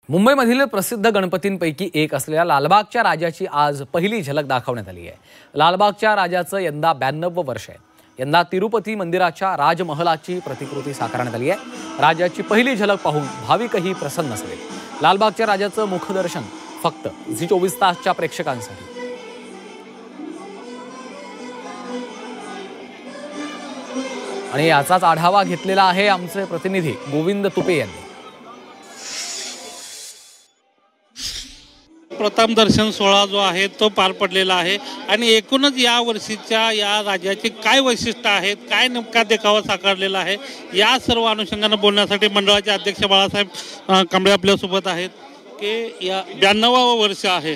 मुंबईमधील प्रसिद्ध गणपतींपैकी एक असलेल्या लालबागच्या राजाची आज पहिली झलक दाखवण्यात आली आहे। लालबागच्या राजाचं यंदा 92 वर्ष आहे। यंदा तिरुपती मंदिराच्या राजमहलाची प्रतिकृती साकारण्यात आली आहे। राजाची पहिली झलक पाहून भाविकही प्रसन्न झाले। लालबागच्या राजाचं मुखदर्शन फक्त झी24 तासच्या प्रेक्षकांसाठी। आणि याचाच आढावा घेतलेला आहे आमचे प्रतिनिधी गोविंद तुपे यांनी। प्रथम दर्शन सोहळा जो आहे तो पार पडलेला आहे आणि एकूणच या वर्षीच्या या राज्याची काय वैशिष्ट्य आहेत, काय नेमका देखावा साकारलेला आहे, या सर्व अनुषंगाने बोलण्यासाठी मंडळाचे अध्यक्ष बाळासाहेब कांबळे आपल्यासोबत आहेत की या 92वे वर्ष आहे।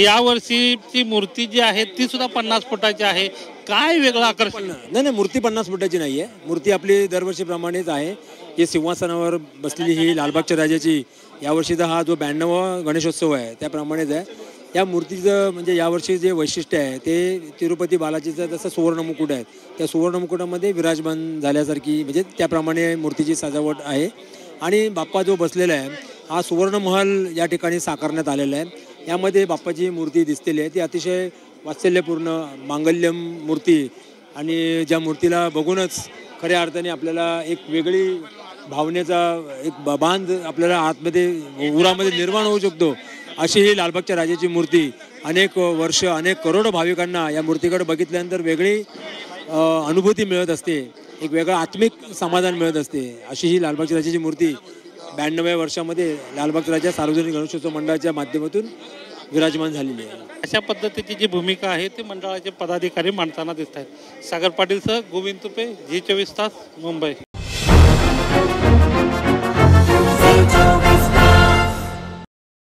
या वर्षीची मूर्ती जी आहे ती सुद्धा 50 फुटाची आहे। काय वेगळं आकर्षण? नाही, मूर्ती 50 फुटाची नाही आहे। मूर्ती आपली दरवर्षीप्रमाणेच आहे की सिंहासनावर बसलेली ही लालबागच्या राजाची यावर्षीचा हा जो 92वा गणेशोत्सव आहे त्याप्रमाणेच आहे। या मूर्तीचं म्हणजे यावर्षी जे वैशिष्ट्य आहे ते तिरुपती बालाजीचं जसं सुवर्ण मुकुट आहे त्या सुवर्ण मुकुटामध्ये विराजमान झाल्यासारखी म्हणजे त्याप्रमाणे मूर्तीची सजावट आहे। आणि बाप्पा जो बसलेला आहे हा सुवर्ण महल या ठिकाणी साकारण्यात आलेला आहे। यामध्ये बाप्पाची मूर्ती दिसलेली आहे ती अतिशय वात्सल्यपूर्ण मांगल्यम मूर्ती आणि ज्या मूर्तीला बघूनच खऱ्या अर्थाने आपल्याला एक वेगळी भावनेचा एक बांध आपल्याला आतमध्ये उरामध्ये निर्माण होऊ शकतो। अशी ही लालबागच्या राजाची मूर्ती अनेक वर्ष अनेक करोडो भाविकांना या मूर्तीकडे बघितल्यानंतर वेगळी अनुभूती मिळत असते, एक वेगळं आत्मिक समाधान मिळत असते। अशी ही लालबागच्या राजाची मूर्ती 92व्या वर्षामध्ये लालबागच्या राजा सार्वजनिक गणेशोत्सव मंडळाच्या माध्यमातून विराजमान झालेली आहे। अशा पद्धतीची जी भूमिका आहे ती मंडळाचे पदाधिकारी मांडताना दिसत आहेत। सागर पाटील सह गोविंद तुपे, झी24 तास, मुंबई।